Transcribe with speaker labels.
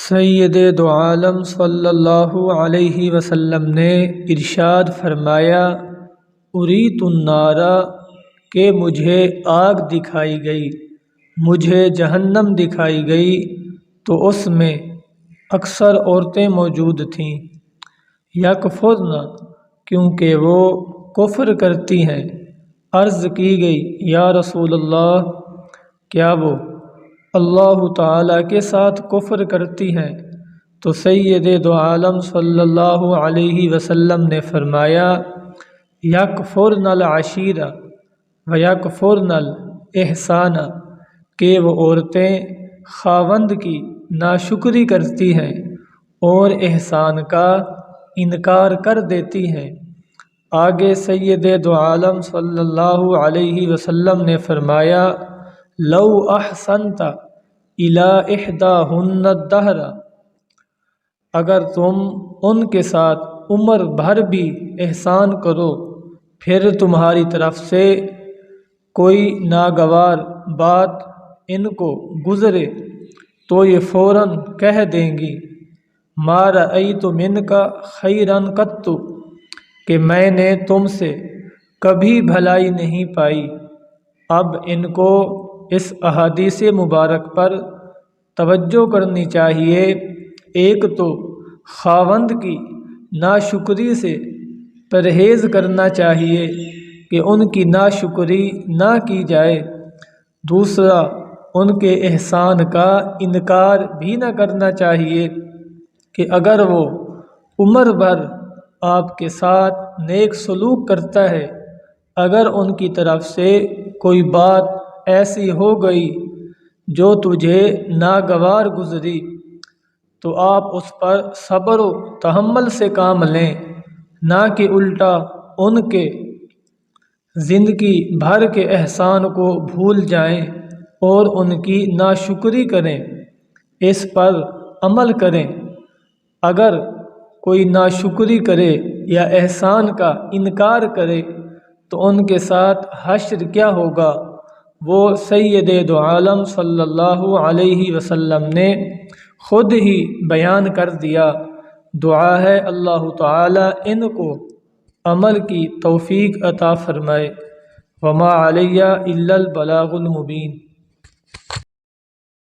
Speaker 1: سید دو عالم صلی اللہ علیہ وسلم نے ارشاد فرمایا، اریت النار کہ مجھے آگ دکھائی گئی، مجھے جہنم دکھائی گئی تو اس میں اکثر عورتیں موجود تھیں، یکفرن کیونکہ وہ کفر کرتی ہیں۔ عرض کی گئی، یا رسول اللہ، کیا وہ اللہ تعالیٰ کے ساتھ کفر کرتی ہیں؟ تو سید دو عالم صلی اللہ علیہ وسلم نے فرمایا، یکفرن العشیرہ و یکفرن الاحسان، کہ وہ عورتیں خاوند کی ناشکری کرتی ہیں اور احسان کا انکار کر دیتی ہیں۔ آگے سید دو عالم صلی اللہ علیہ وسلم نے فرمایا، لو احسنت الی احداہن الدہر، اگر تم ان کے ساتھ عمر بھر بھی احسان کرو، پھر تمہاری طرف سے کوئی ناگوار بات ان کو گزرے تو یہ فوراً کہہ دیں گی، ما رأیت منک خیرا قط، کہ میں نے تم سے کبھی بھلائی نہیں پائی۔ اب ان کو اس احادیث مبارک پر توجہ کرنی چاہیے۔ ایک تو خاوند کی ناشکری سے پرہیز کرنا چاہیے کہ ان کی ناشکری نہ کی جائے، دوسرا ان کے احسان کا انکار بھی نہ کرنا چاہیے کہ اگر وہ عمر بھر آپ کے ساتھ نیک سلوک کرتا ہے، اگر ان کی طرف سے کوئی بات ایسی ہو گئی جو تجھے ناگوار گزری تو آپ اس پر صبر و تحمل سے کام لیں، نہ کہ الٹا ان کے زندگی بھر کے احسان کو بھول جائیں اور ان کی ناشکری کریں، اس پر عمل کریں۔ اگر کوئی ناشکری کرے یا احسان کا انکار کرے تو ان کے ساتھ حشر کیا ہوگا، وہ سید دو عالم صلی اللہ علیہ وسلم نے خود ہی بیان کر دیا۔ دعا ہے اللہ تعالیٰ ان کو عمل کی توفیق عطا فرمائے۔ وما علیہ الا البلاغ المبین۔